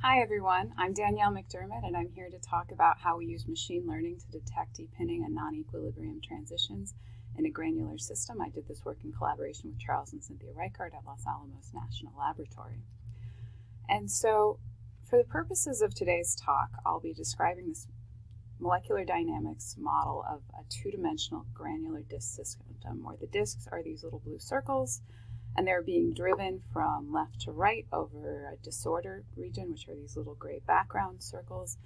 Hi everyone, I'm Danielle McDermott and I'm here to talk about how we use machine learning to detect depinning and non-equilibrium transitions in a granular system. I did this work in collaboration with Charles and Cynthia Reichard at Los Alamos National Laboratory. And so for the purposes of today's talk, I'll be describing this molecular dynamics model of a two-dimensional granular disk system where the disks are these little blue circles and they're being driven from left to right over a disorder region, which are these little gray background circles.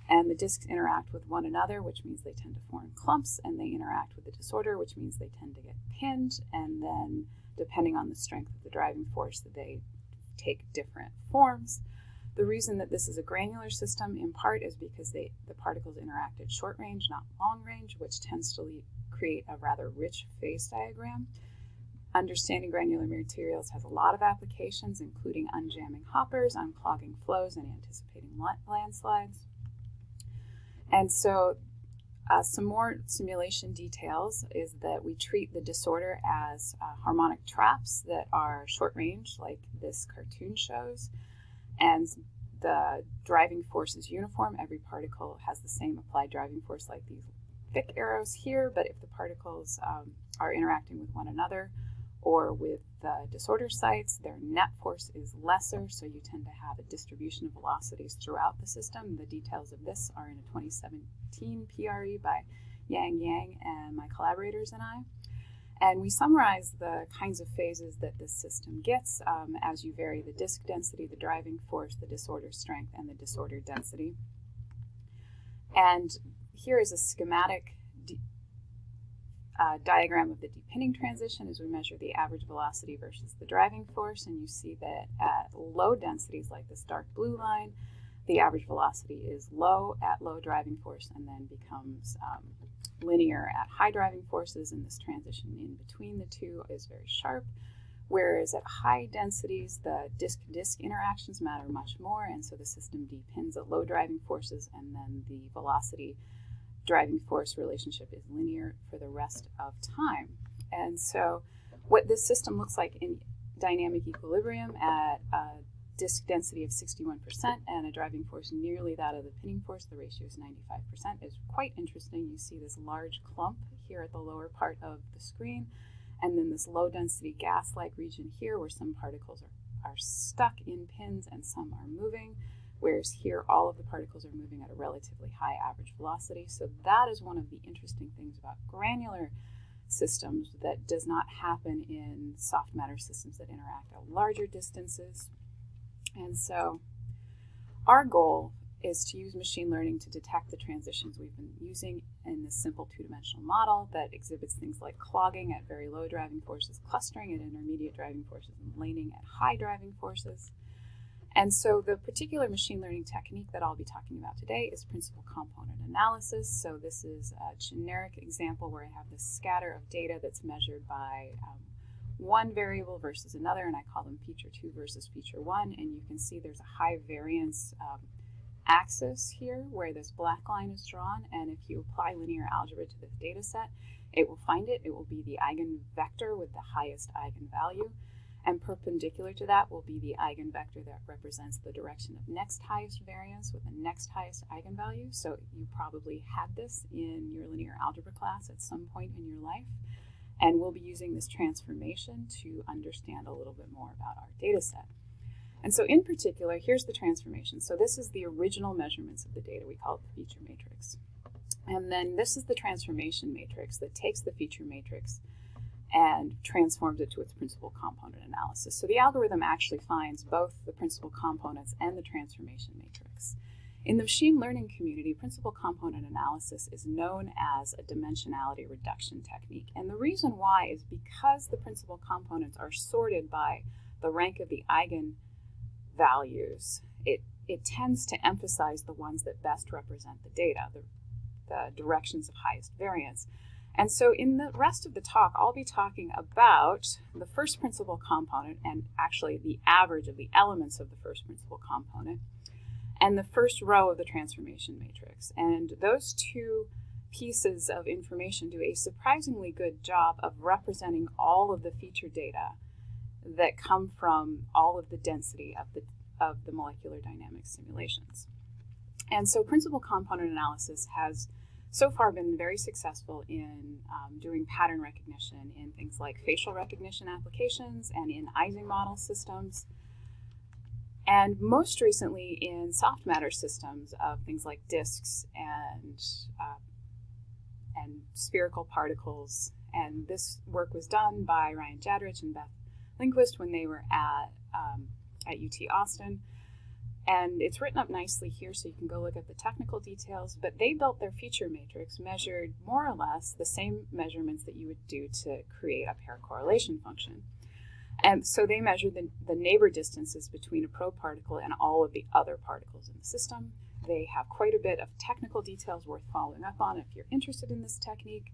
And the disks interact with one another, which means they tend to form clumps, and they interact with the disorder, which means they tend to get pinned. And then, depending on the strength of the driving force, they take different forms. The reason that this is a granular system, in part, is because the particles interact at short range, not long range, which tends to create a rather rich phase diagram. Understanding granular materials has a lot of applications, including unjamming hoppers, unclogging flows, and anticipating landslides. And so some more simulation details is that we treat the disorder as harmonic traps that are short range, like this cartoon shows, and the driving force is uniform. Every particle has the same applied driving force like these thick arrows here, but if the particles are interacting with one another, or with the disorder sites, their net force is lesser, so you tend to have a distribution of velocities throughout the system. The details of this are in a 2017 PRE by Yang and my collaborators and I. And we summarize the kinds of phases that this system gets as you vary the disk density, the driving force, the disorder strength, and the disorder density. And here is a schematic diagram of the depinning transition as we measure the average velocity versus the driving force, and you see that at low densities like this dark blue line, the average velocity is low at low driving force and then becomes linear at high driving forces, and this transition in between the two is very sharp, whereas at high densities the disk-to-disk interactions matter much more, and so the system depins at low driving forces, and then the velocity driving force relationship is linear for the rest of time. And so what this system looks like in dynamic equilibrium at a disk density of 61% and a driving force nearly that of the pinning force, the ratio is 95%, is quite interesting. You see this large clump here at the lower part of the screen, and then this low density gas-like region here where some particles are stuck in pins and some are moving, whereas here all of the particles are moving at a relatively high average velocity. So that is one of the interesting things about granular systems that does not happen in soft matter systems that interact at larger distances. And so our goal is to use machine learning to detect the transitions we've been using in this simple two-dimensional model that exhibits things like clogging at very low driving forces, clustering at intermediate driving forces, and laning at high driving forces. And so the particular machine learning technique that I'll be talking about today is principal component analysis. So this is a generic example where I have this scatter of data that's measured by one variable versus another, and I call them feature 2 versus feature 1. And you can see there's a high variance axis here where this black line is drawn, and if you apply linear algebra to this data set, it will find it. It will be the eigenvector with the highest eigenvalue. And perpendicular to that will be the eigenvector that represents the direction of next highest variance with the next highest eigenvalue. So you probably had this in your linear algebra class at some point in your life. And we'll be using this transformation to understand a little bit more about our data set. And so in particular, here's the transformation. So this is the original measurements of the data. We call it the feature matrix. And then this is the transformation matrix that takes the feature matrix and transforms it to its principal component analysis. So the algorithm actually finds both the principal components and the transformation matrix. In the machine learning community, principal component analysis is known as a dimensionality reduction technique. And the reason why is because the principal components are sorted by the rank of the eigenvalues, it tends to emphasize the ones that best represent the data, the directions of highest variance. And so in the rest of the talk, I'll be talking about the first principal component and actually the average of the elements of the first principal component and the first row of the transformation matrix. And those two pieces of information do a surprisingly good job of representing all of the feature data that come from all of the density of the molecular dynamics simulations. And so principal component analysis has so far been very successful in doing pattern recognition in things like facial recognition applications and in Ising model systems, and most recently in soft matter systems of things like disks and spherical particles. And this work was done by Ryan Jadrich and Beth Lindquist when they were at UT Austin. And it's written up nicely here so you can go look at the technical details, but they built their feature matrix, measured more or less the same measurements that you would do to create a pair correlation function. And so they measured the neighbor distances between a probe particle and all of the other particles in the system. They have quite a bit of technical details worth following up on if you're interested in this technique.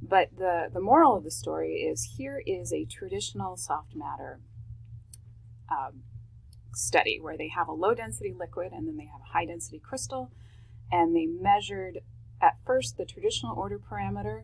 But the moral of the story is here is a traditional soft matter study where they have a low density liquid and then they have a high density crystal, and they measured at first the traditional order parameter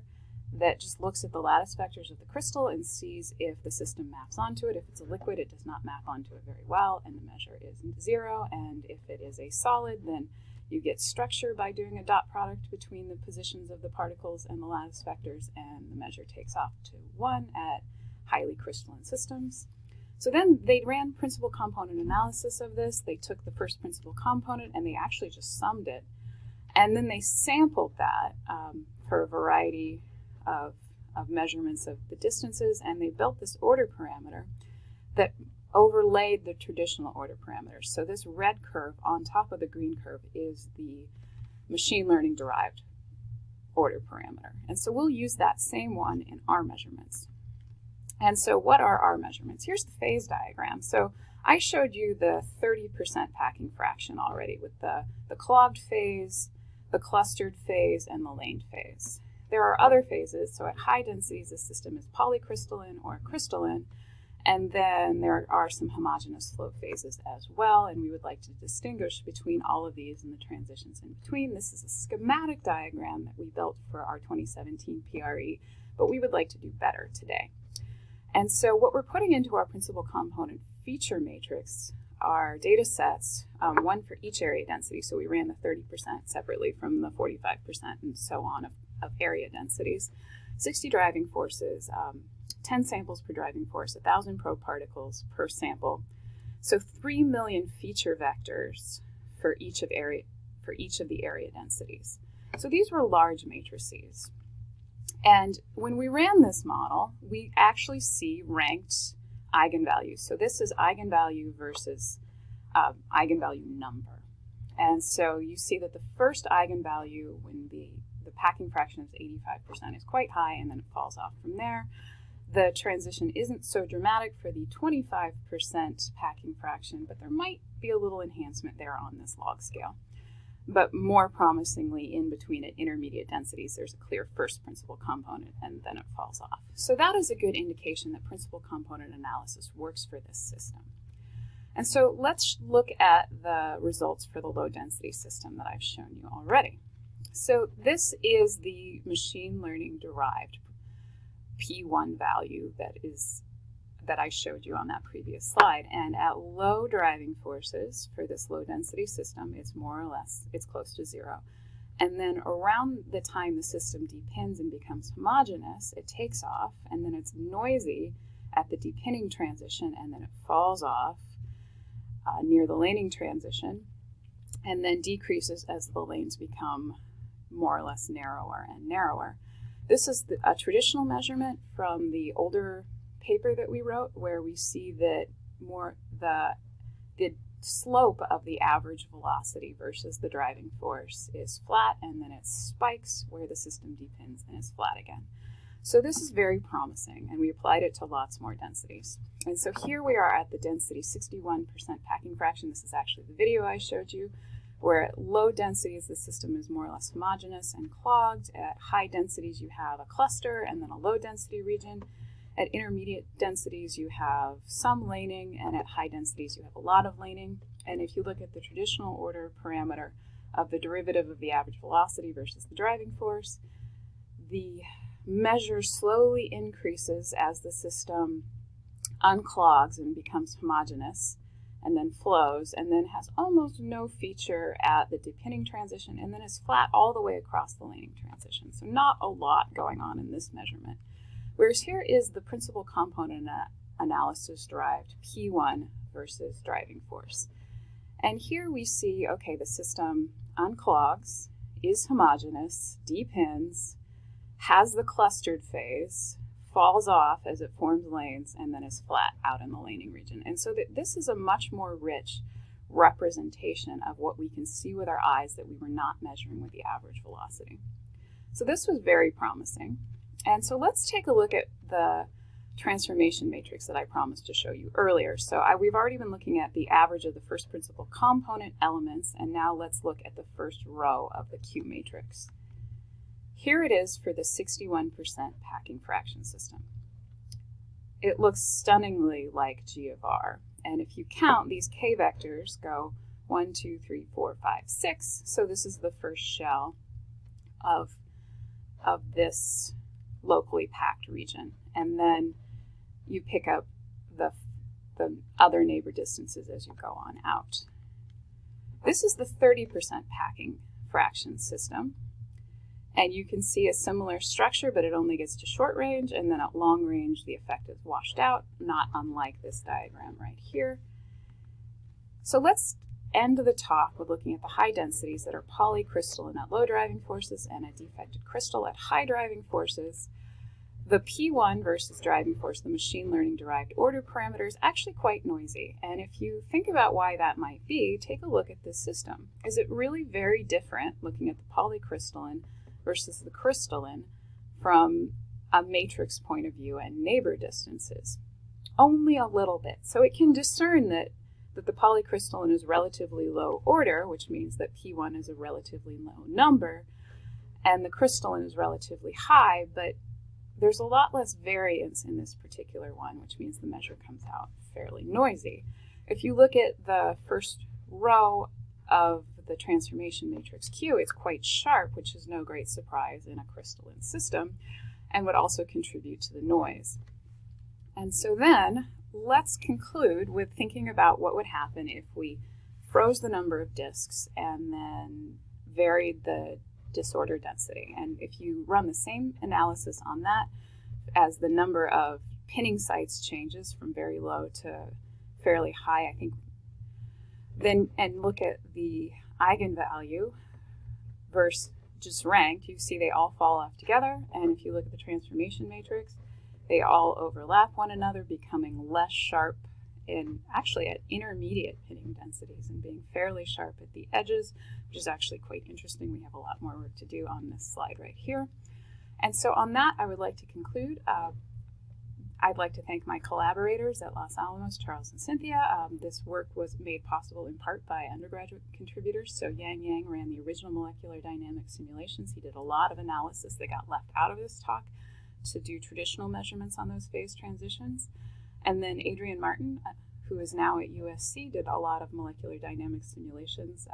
that just looks at the lattice vectors of the crystal and sees if the system maps onto it. If it's a liquid, it does not map onto it very well, and the measure is 0. And if it is a solid, then you get structure by doing a dot product between the positions of the particles and the lattice vectors, and the measure takes off to 1 at highly crystalline systems. So then they ran principal component analysis of this. They took the first principal component and they actually just summed it. And then they sampled that for a variety of measurements of the distances, and they built this order parameter that overlaid the traditional order parameters. So this red curve on top of the green curve is the machine learning derived order parameter. And so we'll use that same one in our measurements. And so what are our measurements? Here's the phase diagram. So I showed you the 30% packing fraction already with the clogged phase, the clustered phase, and the laned phase. There are other phases. So at high densities, the system is polycrystalline or crystalline. And then there are some homogeneous flow phases as well. And we would like to distinguish between all of these and the transitions in between. This is a schematic diagram that we built for our 2017 PRE, but we would like to do better today. And so what we're putting into our principal component feature matrix are data sets, one for each area density. So we ran the 30% separately from the 45% and so on of area densities, 60 driving forces, 10 samples per driving force, 1,000 probe particles per sample. So 3 million feature vectors for each of the area densities. So these were large matrices. And when we ran this model, we actually see ranked eigenvalues. So this is eigenvalue versus eigenvalue number. And so you see that the first eigenvalue when the packing fraction is 85% is quite high, and then it falls off from there. The transition isn't so dramatic for the 25% packing fraction, but there might be a little enhancement there on this log scale. But more promisingly, in between at intermediate densities, there's a clear first principal component, and then it falls off. So that is a good indication that principal component analysis works for this system. And so let's look at the results for the low density system that I've shown you already. So this is the machine learning derived P1 value that I showed you on that previous slide. And at low driving forces for this low density system, it's more or less, it's close to 0. And then around the time the system depins and becomes homogeneous, it takes off, and then it's noisy at the depinning transition, and then it falls off near the laning transition, and then decreases as the lanes become more or less narrower and narrower. This is a traditional measurement from the older paper that we wrote, where we see that the slope of the average velocity versus the driving force is flat, and then it spikes where the system depins and is flat again. So this is very promising, and we applied it to lots more densities. And so here we are at the density 61% packing fraction. This is actually the video I showed you, where at low densities the system is more or less homogeneous and clogged. At high densities you have a cluster and then a low density region. At intermediate densities you have some laning, and at high densities you have a lot of laning. And if you look at the traditional order parameter of the derivative of the average velocity versus the driving force, the measure slowly increases as the system unclogs and becomes homogeneous. and then flows, and then has almost no feature at the depinning transition, and then is flat all the way across the laning transition. So not a lot going on in this measurement. Whereas here is the principal component analysis derived P1 versus driving force. And here we see, okay, the system unclogs, is homogeneous, depins, has the clustered phase, falls off as it forms lanes, and then is flat out in the laning region. And so this is a much more rich representation of what we can see with our eyes that we were not measuring with the average velocity. So this was very promising. And so let's take a look at the transformation matrix that I promised to show you earlier. So we've already been looking at the average of the first principal component elements, and now let's look at the first row of the Q matrix. Here it is for the 61% packing fraction system. It looks stunningly like G of R, and if you count, these K vectors go 1, 2, 3, 4, 5, 6, so this is the first shell of this locally packed region, and then you pick up the other neighbor distances as you go on out. This is the 30% packing fraction system. And you can see a similar structure, but it only gets to short range, and then at long range, the effect is washed out, not unlike this diagram right here. So let's end the talk with looking at the high densities that are polycrystalline at low driving forces and a defected crystal at high driving forces. The P1 versus driving force, the machine learning derived order parameter, is actually quite noisy. And if you think about why that might be, take a look at this system. Is it really very different looking at the polycrystalline versus the crystalline from a matrix point of view and neighbor distances? Only a little bit. So it can discern that the polycrystalline is relatively low order, which means that P1 is a relatively low number, and the crystalline is relatively high, but there's a lot less variance in this particular one, which means the measure comes out fairly noisy. If you look at the first row of the transformation matrix Q, it's quite sharp, which is no great surprise in a crystalline system, and would also contribute to the noise. And so then let's conclude with thinking about what would happen if we froze the number of disks and then varied the disorder density. And if you run the same analysis on that, as the number of pinning sites changes from very low to fairly high, I think, then, and look at the eigenvalue versus just ranked, you see they all fall off together. And if you look at the transformation matrix, they all overlap one another, becoming less sharp in actually at intermediate pinning densities and being fairly sharp at the edges, which is actually quite interesting. We have a lot more work to do on this slide right here. And so on that, I would like to conclude. I'd like to thank my collaborators at Los Alamos, Charles and Cynthia. This work was made possible in part by undergraduate contributors. So Yang ran the original molecular dynamics simulations. He did a lot of analysis that got left out of this talk to do traditional measurements on those phase transitions. And then Adrian Martin, who is now at USC, did a lot of molecular dynamics simulations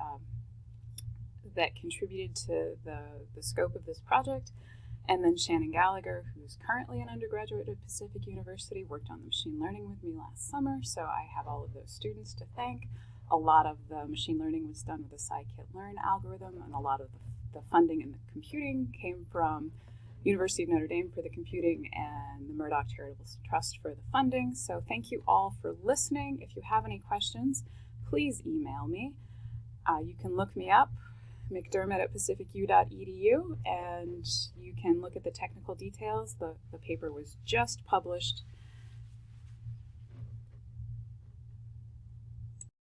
that contributed to the scope of this project. And then Shannon Gallagher, who's currently an undergraduate at Pacific University, worked on the machine learning with me last summer. So I have all of those students to thank. A lot of the machine learning was done with the scikit-learn algorithm, and a lot of the funding and the computing came from University of Notre Dame for the computing and the Murdoch Charitable Trust for the funding. So thank you all for listening. If you have any questions, please email me. You can look me up, mcdermott@pacificu.edu, and you can look at the technical details. The paper was just published